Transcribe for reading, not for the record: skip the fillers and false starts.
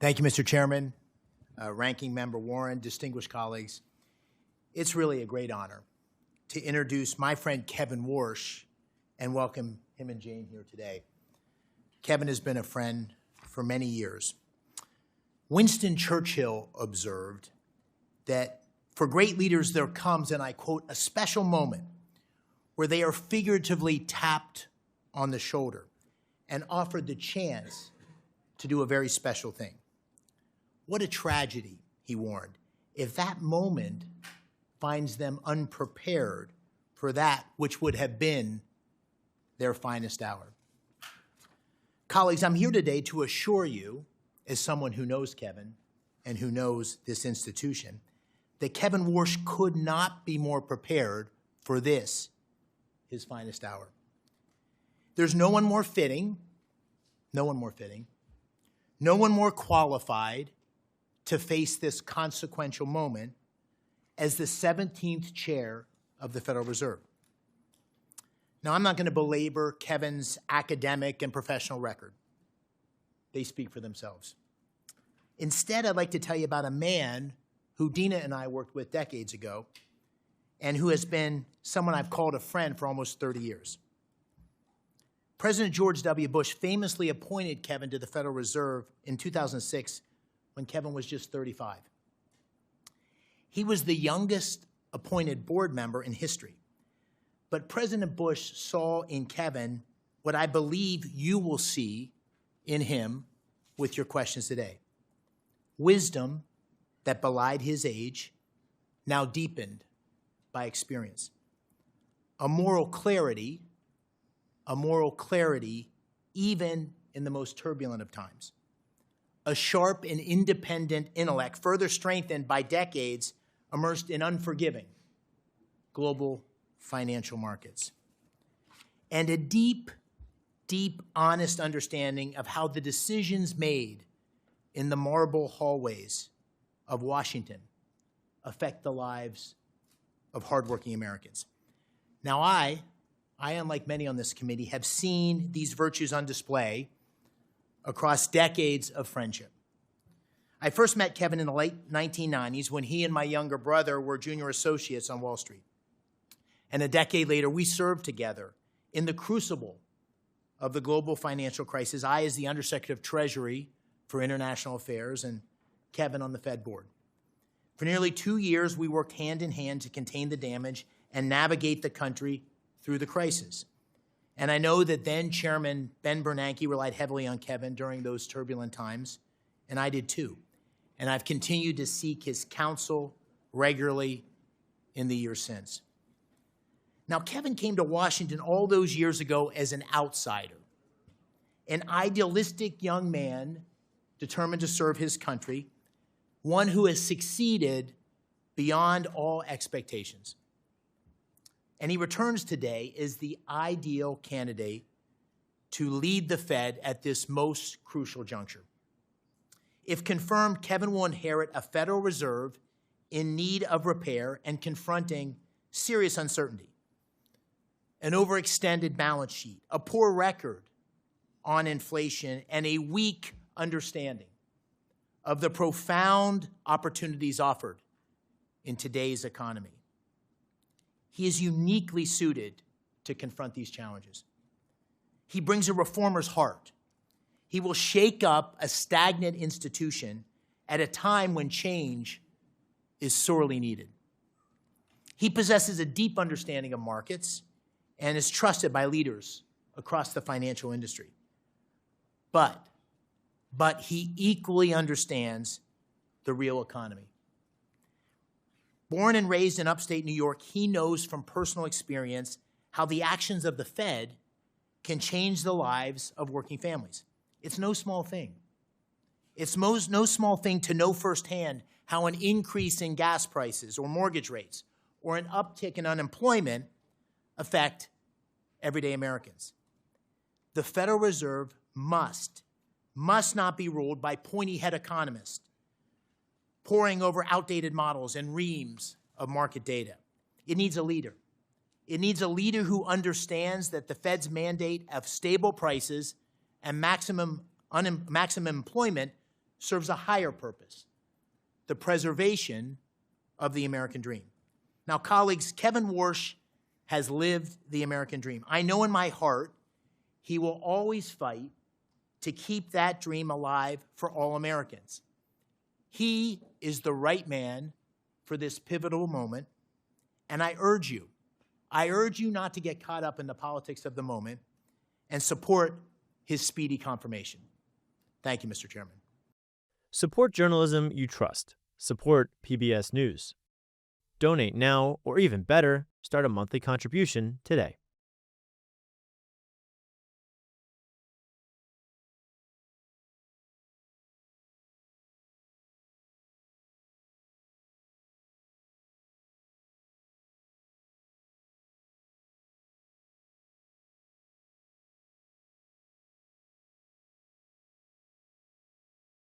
Thank you, Mr. Chairman, Ranking Member Warren, distinguished colleagues. It's really a great honor to introduce my friend Kevin Warsh and welcome him and Jane here today. Kevin has been a friend for many years. Winston Churchill observed that for great leaders there comes, and I quote, a special moment where they are figuratively tapped on the shoulder and offered the chance to do a very special thing. What a tragedy, he warned, if that moment finds them unprepared for that which would have been their finest hour. Colleagues, I'm here today to assure you, as someone who knows Kevin and who knows this institution, that Kevin Warsh could not be more prepared for this, his finest hour. There's no one more fitting, no one more qualified to face this consequential moment as the 17th chair of the Federal Reserve. Now, I'm not going to belabor Kevin's academic and professional record. They speak for themselves. Instead, I'd like to tell you about a man who Dina and I worked with decades ago and who has been someone I've called a friend for almost 30 years. President George W. Bush famously appointed Kevin to the Federal Reserve in 2006 when Kevin was just 35. He was the youngest appointed board member in history. But President Bush saw in Kevin what I believe you will see in him with your questions today. Wisdom that belied his age, now deepened by experience. A moral clarity even in the most turbulent of times. A sharp and independent intellect, further strengthened by decades immersed in unforgiving global financial markets. And a deep, honest understanding of how the decisions made in the marble hallways of Washington affect the lives of hardworking Americans. Now, I, unlike many on this committee, have seen these virtues on display across decades of friendship. I first met Kevin in the late 1990s when he and my younger brother were junior associates on Wall Street. And a decade later, we served together in the crucible of the global financial crisis, I as the Undersecretary of Treasury for International Affairs and Kevin on the Fed board. For nearly 2 years, we worked hand in hand to contain the damage and navigate the country through the crisis. And I know that then Chairman Ben Bernanke relied heavily on Kevin during those turbulent times, and I did too. And I've continued to seek his counsel regularly in the years since. Now, Kevin came to Washington all those years ago as an outsider, an idealistic young man determined to serve his country, one who has succeeded beyond all expectations. And he returns today as the ideal candidate to lead the Fed at this most crucial juncture. If confirmed, Kevin will inherit a Federal Reserve in need of repair and confronting serious uncertainty, an overextended balance sheet, a poor record on inflation, and a weak understanding of the profound opportunities offered in today's economy. He is uniquely suited to confront these challenges. He brings a reformer's heart. He will shake up a stagnant institution at a time when change is sorely needed. He possesses a deep understanding of markets and is trusted by leaders across the financial industry. But he equally understands the real economy. Born and raised in upstate New York, he knows from personal experience how the actions of the Fed can change the lives of working families. It's no small thing. It's no small thing to know firsthand how an increase in gas prices or mortgage rates or an uptick in unemployment affect everyday Americans. The Federal Reserve must not be ruled by pointy-head economists poring over outdated models and reams of market data. It needs a leader. It needs a leader who understands that the Fed's mandate of stable prices and maximum employment serves a higher purpose, the preservation of the American dream. Now, colleagues, Kevin Warsh has lived the American dream. I know in my heart he will always fight to keep that dream alive for all Americans. He is the right man for this pivotal moment, and I urge you not to get caught up in the politics of the moment and support his speedy confirmation. Thank you, Mr. Chairman. Support journalism you trust. Support PBS News. Donate now, or even better, start a monthly contribution today.